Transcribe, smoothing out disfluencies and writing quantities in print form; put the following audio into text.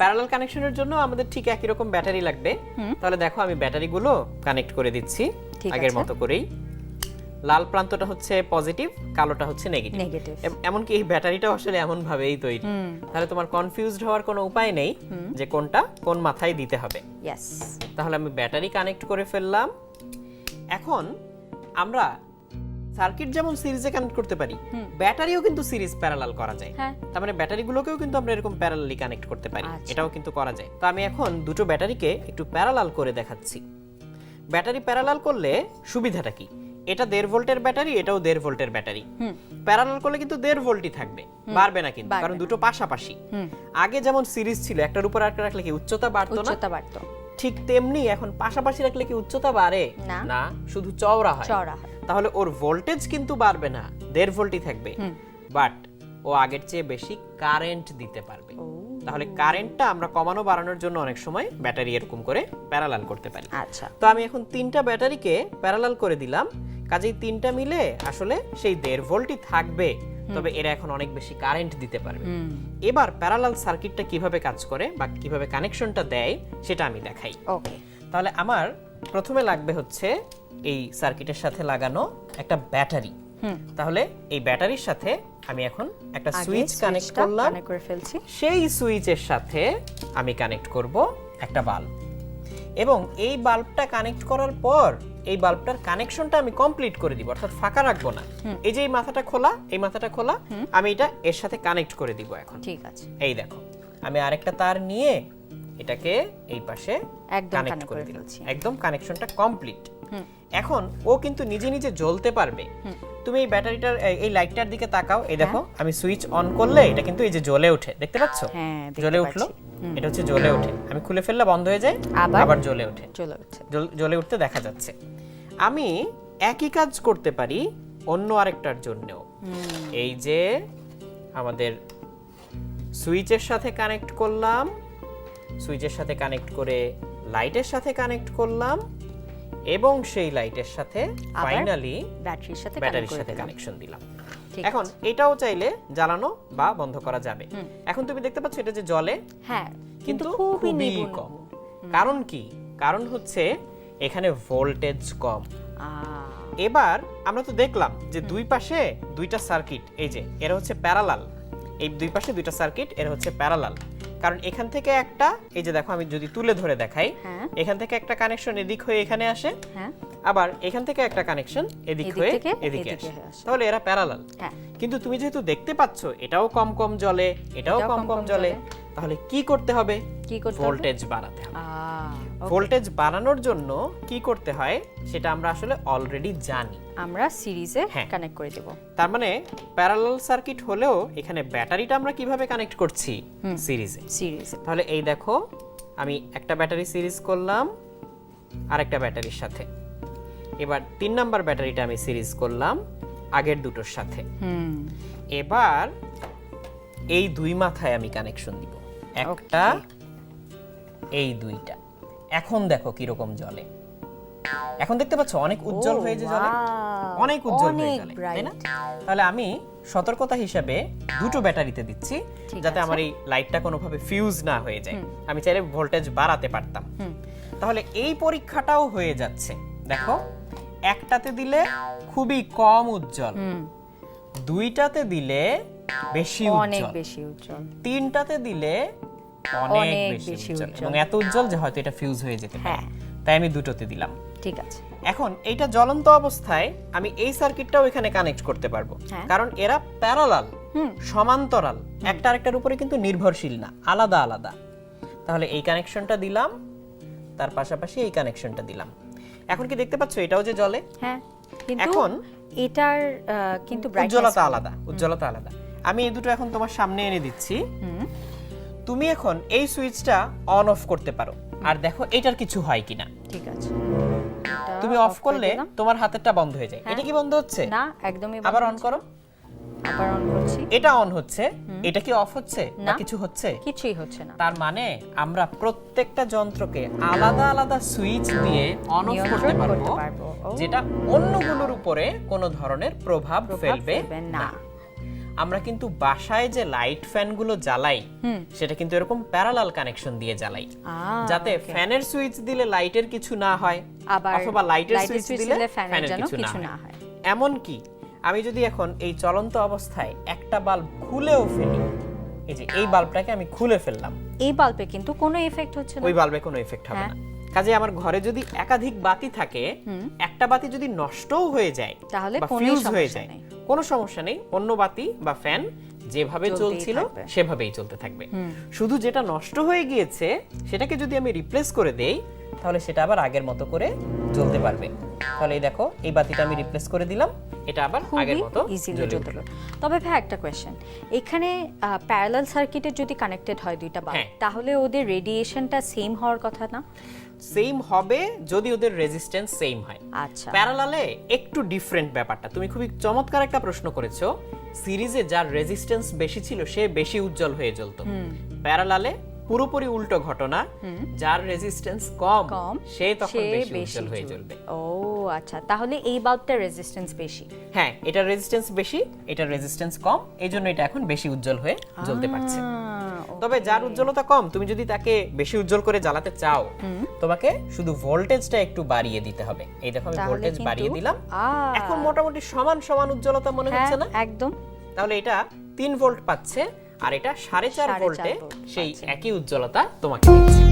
Parallel কানেকশনের জন্য আমাদের ঠিক একই রকম ব্যাটারি লাগবে। তাহলে দেখো আমি ব্যাটারিগুলো কানেক্ট করে দিচ্ছি আগের মতো করেই। লাল প্রান্তটা হচ্ছে পজিটিভ, কালোটা হচ্ছে নেগেটিভ। এমনকি এই ব্যাটারিটা আসলে এমন ভাবেই তৈরি, তাহলে তোমার কনফিউজড হওয়ার কোনো উপায় নেই যে কোনটা কোন মাথায় দিতে হবে। তাহলে আমি ব্যাটারি কানেক্ট করে ফেললাম। এখন আমরা সার্কিট যেমন সিরিজে কানেক্ট করতে পারি, ব্যাটারিও কিন্তু সিরিজ প্যারালাল করা যায়। তার মানে ব্যাটারিগুলোকেও কিন্তু আমরা এরকম প্যারালালি কানেক্ট করতে পারি, এটাও কিন্তু করা যায়। তো আমি এখন দুটো ব্যাটারিকে একটু প্যারালাল করে দেখাচ্ছি। ব্যাটারি প্যারালাল করলে সুবিধাটা কি? এটা 1.5 ভোল্টের ব্যাটারি, এটাও 1.5 ভোল্টের ব্যাটারি। প্যারালাল করলে কিন্তু 1.5 ভোল্টই থাকবে, বাড়বে না কিন্তু, কারণ দুটো পাশাপাশি। আগে যেমন সিরিজ ছিল, একটার উপর আরেকটা রাখলে কি উচ্চতা বাড়তো না? ঠিক তেমনি এখন পাশাপাশি রাখলে কি উচ্চতা বাড়ে না, শুধু চওড়া হয়। তাহলে ওর ভোল্টেজ কিন্তু বাড়বে না, 1.5 ভোল্টই থাকবে, বাট ও আগের চেয়ে বেশি কারেন্ট দিতে পারবে। তাহলে কারেন্টটা আমরা কমানো বাড়ানোর জন্য অনেক সময় ব্যাটারি এরকম করে প্যারালাল করতে পারি। আচ্ছা, তো আমি এখন 3টা ব্যাটারিকে প্যারালাল করে দিলাম, কাজেই 3টা মিলে আসলে সেই 1.5 ভোল্টই থাকবে, তবে এরা এখন অনেক বেশি কারেন্ট দিতে পারবে। এবার প্যারালাল সার্কিটটা কিভাবে কাজ করে বা কিভাবে কানেকশনটা দেয় সেটা আমি দেখাই। ওকে, তাহলে আমার প্রথমে লাগবে হচ্ছে এই সার্কিটের সাথে লাগানো একটা ব্যাটারি। তাহলে এই ব্যাটারির সাথে আমি এখন একটা সুইচ কানেক্ট করলাম, সেই সুইচের সাথে আমি কানেক্ট করব একটা বাল্ব, এবং এই বাল্বটা কানেক্ট করার পর এই বাল্বটার কানেকশনটা আমি কমপ্লিট করে দিব, অর্থাৎ ফাঁকা রাখবো না। এই যে এই মাথাটা খোলা, এই মাথাটা খোলা, আমি এটা এর সাথে কানেক্ট করে দিব এখন। ঠিক আছে, এই দেখো আমি আরেকটা তার নিয়ে এটাকে এই পাশে কানেক্ট করে দিলাম, একদম কানেকশনটা কমপ্লিট। এখন ও কিন্তু নিজে নিজে জ্বলতে পারবে। তুমি এই ব্যাটারিটার এই লাইটটার দিকে তাকাও, এই দেখো আমি সুইচ অন করলে এটা কিন্তু এই যে জ্বলে ওঠে, দেখতে পাচ্ছ? জ্বলে উঠলো, এটা হচ্ছে জ্বলে ওঠে। আমি খুলে ফেললে বন্ধ হয়ে যায়, আবার জ্বলে ওঠে, জ্বলে উঠতে দেখা যাচ্ছে। আমি একই কাজ করতে পারি অন্য আরেকটার জন্যও। এই যে আমাদের সুইচের সাথে কানেক্ট করলাম, সুইচের সাথে কানেক্ট করে লাইটের সাথে কানেক্ট করলাম, এবং সেই লাইটের সাথে ফাইনালি ব্যাটারির সাথে কানেকশন দিলাম। এখন এটাও চাইলে জ্বালানো বা বন্ধ করা যাবে। এখন তুমি দেখতে পাচ্ছ এটা যে জ্বলে, কিন্তু খুবই কম। কারণ কি? কারণ হচ্ছে এখানে ভোল্টেজ কম। এবার আমরা তো দেখলাম যে দুই পাশে দুইটা সার্কিট, এই যে এরা হচ্ছে প্যারালাল, এই দুই পাশে দুইটা সার্কিট এরা হচ্ছে প্যারালাল। কারণ এখান থেকে একটা, এই যে দেখো আমি যদি তুলে ধরে দেখাই, এখান থেকে একটা কানেকশন এদিক হয়ে এখানে আসে, আবার এখান থেকে একটা কানেকশন এদিক হয়ে এদিকে আসে, তাহলে এরা প্যারালাল। কিন্তু তুমি যেহেতু দেখতে পাচ্ছ এটাও কম কম জ্বলে, এটাও কম কম জ্বলে, তাহলে কি করতে হবে? ভোল্টেজ বাড়াতে হবে। ভোল্টেজ বাড়ানোর জন্য কি করতে হয় সেটা আমরা আসলে অলরেডি জানি, আমরা সিরিজে কানেক্ট করে দেব। তার মানে প্যারালাল সার্কিট হলেও এখানে ব্যাটারিটা আমরা কিভাবে কানেক্ট করছি? সিরিজে। তাহলে এই দেখো আমি একটা ব্যাটারি সিরিজ করলাম আরেকটা ব্যাটারির সাথে, এবার 3 নাম্বার ব্যাটারিটা আমি সিরিজ করলাম আগের দুটোর সাথে। এবার এই দুই মাথায় আমি কানেকশন দিব, একটা এই দুইটা। এখন দেখো কি রকম জ্বলে, এখন দেখতে পাচ্ছ অনেক উজ্জ্বল হয়ে যে জ্বলে, অনেক উজ্জ্বল হয়ে জ্বলে, তাই না? তাহলে আমি সতর্কতা হিসেবে দুটো ব্যাটারিতে দিচ্ছি, যাতে আমার এই লাইটটা কোনোভাবে ফিউজ না হয়ে যায়। আমি চাইলে ভোল্টেজ বাড়াতে পারতাম। তাহলে এই পরীক্ষাটাও হয়ে যাচ্ছে। দেখো একটাতে দিলে খুবই কম উজ্জ্বল, দুইটাতে দিলে বেশি উজ্জ্বল, তিনটাতে দিলে অনেক বেশি উজ্জ্বল, এবং এত উজ্জ্বল যে হয়তো এটা ফিউজ হয়ে যেতে পারে। তাই আমি দুটোতে দিলাম। ঠিক আছে, এখন এইটা জ্বলন্ত অবস্থায় আমি এই সার্কিটটাও এখানে কানেক্ট করতে পারবো, কারণ এরা প্যারালাল, সমান্তরাল, একটা আরেকটার উপরে কিন্তু নির্ভরশীল না, আলাদা আলাদা। তাহলে এই কানেকশনটা দিলাম, তার পাশাপাশি এই কানেকশনটা দিলাম। এখন কি দেখতে পাচ্ছ এটাও যে জ্বলে? এখন এটার কিন্তু উজ্জ্বলতা আলাদা, উজ্জ্বলতা আলাদা। আমি এই দুটো এখন তোমার সামনে এনে দিচ্ছি। তুমি এখন এই সুইচটা অন অফ করতে পারো, আর দেখো এটার কিছু হয় কিনা। ঠিক আছে, তুমি অফ করলে তোমার হাতেরটা বন্ধ হয়ে যায়। এটা কি বন্ধ হচ্ছে? না, একদমই। আবার অন করো, আবার অন করছি, এটা অন হচ্ছে। এটা কি অফ হচ্ছে না কিছু হচ্ছে? কিছুই হচ্ছে না। তার মানে আমরা প্রত্যেকটা যন্ত্রকে আলাদা আলাদা সুইচ দিয়ে অন অফ করতে পারবো, যেটা অন্যগুলোর উপরে কোনো ধরনের প্রভাব ফেলবে না। আমরা কিন্তু বাসায় যে লাইট ফ্যানগুলো জ্বালাই সেটা কিন্তু এরকম প্যারালাল কানেকশন দিয়ে জ্বালাই, যাতে ফ্যানের সুইচ দিলে লাইটের কিছু না হয়, আবার অথবা লাইটের সুইচ দিলে ফ্যানের যেন কিছু কিছু না না হয়। হয়। এমন কি আমি যদি এখন এই চলন্ত অবস্থায় একটা বাল্ব খুলেও ফেলি, এই যে এই বাল্বটাকে আমি খুলে ফেললাম, এই বাল্বে কিন্তু কোনো এফেক্ট হচ্ছে না। ওই বাল্বে কোনো এফেক্ট হবে না। কাজে আমার ঘরে যদি একাধিক বাতি থাকে, একটা বাতি যদি নষ্টও হয়ে যায় তাহলে বা কোনো ফিউজ হয়ে সমস্যা যায়, নেই। কোনো সমস্যা নেই, অন্য বাতি বা ফ্যান যেভাবে চলতেই চলছিল থাকবে। সেভাবেই চলতে থাকবে। শুধু যেটা নষ্ট হয়ে গিয়েছে সেটাকে যদি আমি রিপ্লেস করে দেই, তাহলে সেটা আবার আগের মতো করে জ্বলতে পারবে। তাহলে এই দেখো, এই বাতিটা আমি রিপ্লেস করে দিলাম, এটা আবার আগের মতো ইজিলি জ্বলে জ্বলতে উঠলো। পারে। তবে ভাই একটা কোশ্চেন, এখানে প্যারালাল সার্কিটে যদি কানেক্টেড হয় দুইটা বাল্ব, হ্যাঁ। তাহলে ওদের রেডিয়েশনটা সেম হওয়ার কথা না? সেম হবে যদি ওদের রেজিস্ট্যান্স সেম হয়। আচ্ছা, প্যারালালে একটু ডিফারেন্ট ব্যাপারটা। তুমি খুবই চমৎকার একটা প্রশ্ন করেছো। সিরিজে যার রেজিস্ট্যান্স বেশি ছিল সে বেশি উজ্জ্বল হয়ে জ্বলতো। প্যারালালে পুরোপুরি উল্টো ঘটনা, যার রেজিস্ট্যান্স কম সে তখন বেশি উজ্জ্বল হয়ে জ্বলবে। ও আচ্ছা, তাহলে এই বাল্বটার রেজিস্ট্যান্স বেশি। হ্যাঁ, এটার রেজিস্ট্যান্স বেশি, এটার রেজিস্ট্যান্স কম, এইজন্য এটা এখন বেশি উজ্জ্বল হয়ে জ্বলতে পারছে। তবে যার উজ্জ্বলতা কম, তুমি যদি তাকে বেশি উজ্জ্বল করে জ্বালাতে চাও, তোমাকে শুধু ভোল্টেজটা একটু বাড়িয়ে দিতে হবে। এই দেখো আমি ভোল্টেজ বাড়িয়ে দিলাম, এখন মোটামুটি সমান সমান উজ্জ্বলতা মনে হচ্ছে না? একদম। তাহলে এটা 3 ভোল্ট পাচ্ছে, আর এটা 4.5 ভোল্টে সেই একই উজ্জ্বলতা তোমাকে দিচ্ছে।